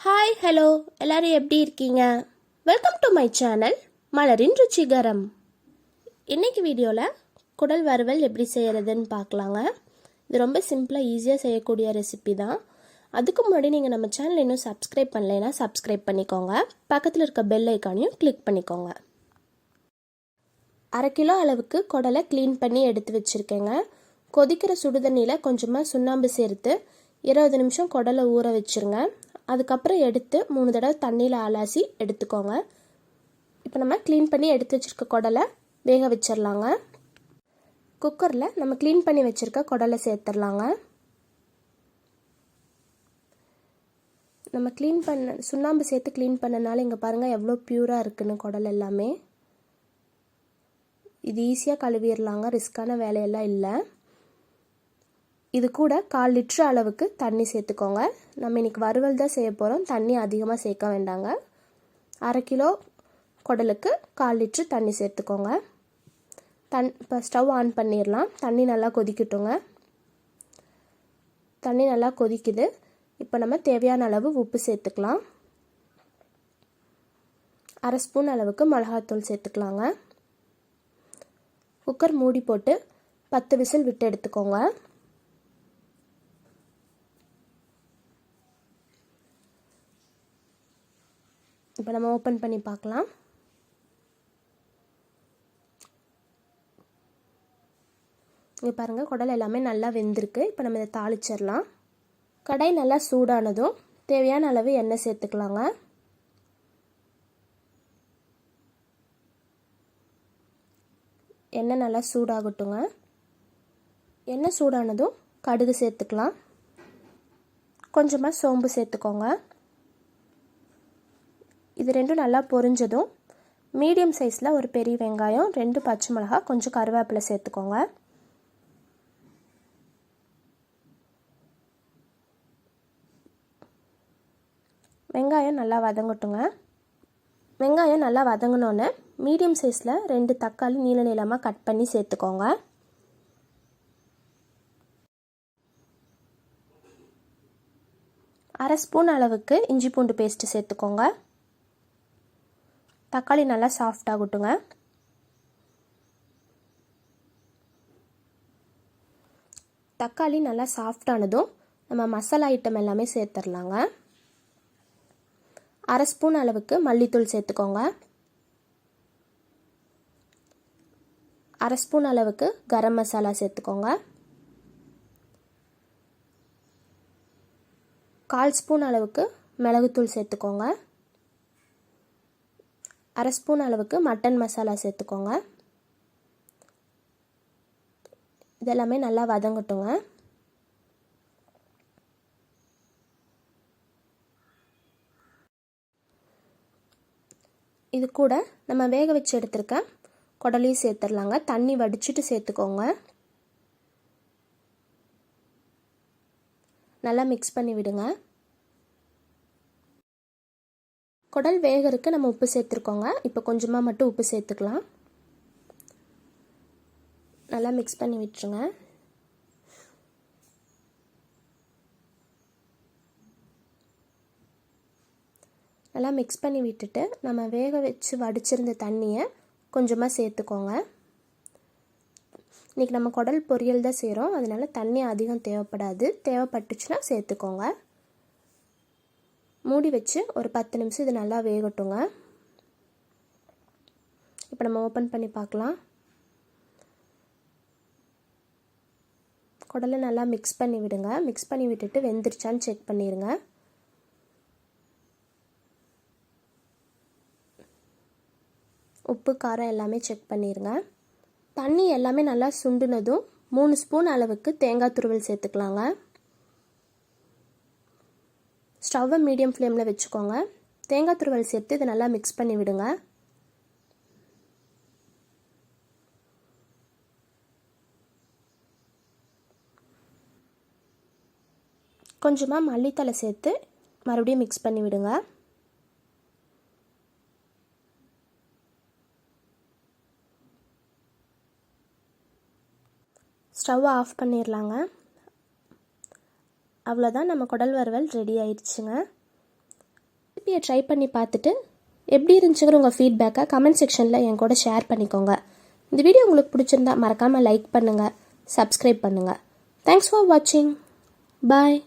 Hi hello எல்லோரும் எப்படி இருக்கீங்க? வெல்கம் டு மை சேனல் மலரின் ருச்சிகரம். இன்றைக்கி வீடியோவில் குடல் வறுவல் எப்படி செய்கிறதுன்னு பார்க்கலாங்க. இது ரொம்ப சிம்பிளாக ஈஸியாக செய்யக்கூடிய ரெசிபி தான். அதுக்கு முன்னாடி நீங்கள் நம்ம சேனல் இன்னும் சப்ஸ்கிரைப் பண்ணலைன்னா சப்ஸ்கிரைப் பண்ணிக்கோங்க. பக்கத்தில் இருக்க பெல் ஐக்கானையும் கிளிக் பண்ணிக்கோங்க. 1/2 கிலோ அளவுக்கு குடலை க்ளீன் பண்ணி எடுத்து வச்சுருக்கேங்க. கொதிக்கிற சுடுதண்ணியில் கொஞ்சமாக சுண்ணாம்பு சேர்த்து 20 நிமிஷம் குடலை ஊற வச்சுருங்க. அதுக்கப்புறம் எடுத்து 3 தடவை தண்ணியில் அலசி எடுத்துக்கோங்க. இப்போ நம்ம க்ளீன் பண்ணி எடுத்து வச்சுருக்க குடலை வேக வச்சிடலாங்க. குக்கரில் நம்ம க்ளீன் பண்ணி வச்சுருக்க குடலை சேர்த்துடலாங்க. நம்ம சுண்ணாம்பு சேர்த்து க்ளீன் பண்ணனால இங்கே பாருங்கள் எவ்வளோ ப்யூராக இருக்குன்னு குடல் எல்லாமே. இது ஈஸியாக கழுவிடலாங்க, ரிஸ்க்கான வேலையெல்லாம் இல்லை. இது கூட 1/4 லிட்டர் அளவுக்கு தண்ணி சேர்த்துக்கோங்க. நம்ம இன்றைக்கி வறுவல் தான் செய்ய போகிறோம், தண்ணி அதிகமாக சேர்க்க வேண்டாங்க. 1/2 கிலோ குடலுக்கு 1/4 லிட்டர் தண்ணி சேர்த்துக்கோங்க. இப்போ ஸ்டவ் ஆன் பண்ணிடலாம். தண்ணி நல்லா கொதிக்கட்டுங்க. தண்ணி நல்லா கொதிக்குது. இப்போ நம்ம தேவையான அளவு உப்பு சேர்த்துக்கலாம். 1/2 ஸ்பூன் அளவுக்கு மிளகாத்தூள் சேர்த்துக்கலாங்க. குக்கர் மூடி போட்டு 10 விசில் விட்டு எடுத்துக்கோங்க. இப்போ நம்ம ஓப்பன் பண்ணி பார்க்கலாம். இங்கே பாருங்கள், குடல் எல்லாமே நல்லா வெந்திருக்கு. இப்போ நம்ம இதை தாளிச்சிடலாம். கடாய் நல்லா சூடானதும் தேவையான அளவு எண்ணெய் சேர்த்துக்கலாங்க. எண்ணெய் நல்லா சூடாகட்டுங்க. எண்ணெய் சூடானதும் கடுகு சேர்த்துக்கலாம். கொஞ்சமாக சோம்பு சேர்த்துக்கோங்க. இது ரெண்டும் நல்லா பொரிஞ்சதும் மீடியம் சைஸில் ஒரு பெரிய வெங்காயம், 2 பச்சை மிளகாய், கொஞ்சம் கருவேப்பிலை சேர்த்துக்கோங்க. வெங்காயம் நல்லா வதங்கட்டுங்க. வெங்காயம் நல்லா வதங்கினோன்னே மீடியம் சைஸில் 2 தக்காளி நீள நீளமாக கட் பண்ணி சேர்த்துக்கோங்க. அரை ஸ்பூன் அளவுக்கு இஞ்சி பூண்டு பேஸ்ட்டு சேர்த்துக்கோங்க. தக்காளி நல்லா சாஃப்ட் ஆகட்டுங்க. தக்காளி நல்லா சாஃப்டானதும் நம்ம மசாலா ஐட்டம் எல்லாமே சேர்த்துடலாங்க. அரை ஸ்பூன் அளவுக்கு மல்லித்தூள் சேர்த்துக்கோங்க. அரை ஸ்பூன் அளவுக்கு கரம் மசாலா சேர்த்துக்கோங்க. 1/4 ஸ்பூன் அளவுக்கு மிளகுத்தூள் சேர்த்துக்கோங்க. அரை ஸ்பூன் அளவுக்கு மட்டன் மசாலா சேர்த்துக்கோங்க. இதெல்லாமே நல்லா வதங்கட்டுங்க. இது கூட நம்ம வேக வச்சு எடுத்துருக்க குடலையும் சேர்த்துடலாங்க. தண்ணி வடிச்சிட்டு சேர்த்துக்கோங்க. நல்லா மிக்ஸ் பண்ணி விடுங்க. குடல் வேகறதுக்கு நம்ம உப்பு சேர்த்துருக்கோங்க. இப்போ கொஞ்சமாக மட்டும் உப்பு சேர்த்துக்கலாம். நல்லா மிக்ஸ் பண்ணி விட்டுருங்க. நல்லா மிக்ஸ் பண்ணி விட்டுட்டு நம்ம வேக வச்சு வடிச்சிருந்த தண்ணியை கொஞ்சமாக சேர்த்துக்கோங்க. இன்றைக்கி நம்ம குடல் பொரியல் தான் செய்கிறோம், அதனால தண்ணி அதிகம் தேவைப்படாது. தேவைப்பட்டுச்சுன்னா சேர்த்துக்கோங்க. மூடி வச்சு ஒரு 10 நிமிஷம் இது நல்லா வேகட்டுங்க. இப்போ நம்ம ஓப்பன் பண்ணி பார்க்கலாம். குடலை நல்லா மிக்ஸ் பண்ணி விடுங்க. மிக்ஸ் பண்ணி விட்டுட்டு வெந்துருச்சான்னு செக் பண்ணிடுங்க. உப்பு காரம் எல்லாமே செக் பண்ணிடுங்க. தண்ணி எல்லாமே நல்லா சுண்டுனதும் 3 ஸ்பூன் அளவுக்கு தேங்காய் துருவல் சேர்த்துக்கலாங்க. ஸ்டவ்வை மீடியம் ஃப்ளேமில் வச்சுக்கோங்க. தேங்காய் துருவல் சேர்த்து இதை நல்லா மிக்ஸ் பண்ணி விடுங்க. கொஞ்சமாக மல்லித்தலை சேர்த்து மறுபடியும் மிக்ஸ் பண்ணி விடுங்க. ஸ்டவ்வை ஆஃப் பண்ணிடலாங்க. அவ்வளோதான், நம்ம குடல் வறுவல் ரெடி ஆயிடுச்சுங்க. ரெசிபியை ட்ரை பண்ணி பார்த்துட்டு எப்படி இருந்துச்சுங்கிற உங்கள் ஃபீட்பேக்கை கமெண்ட் செக்ஷனில் என் கூட ஷேர் பண்ணிக்கோங்க. இந்த வீடியோ உங்களுக்கு பிடிச்சிருந்தா மறக்காமல் லைக் பண்ணுங்கள், சப்ஸ்கிரைப் பண்ணுங்கள். தேங்க்ஸ் ஃபார் வாட்சிங். பாய்.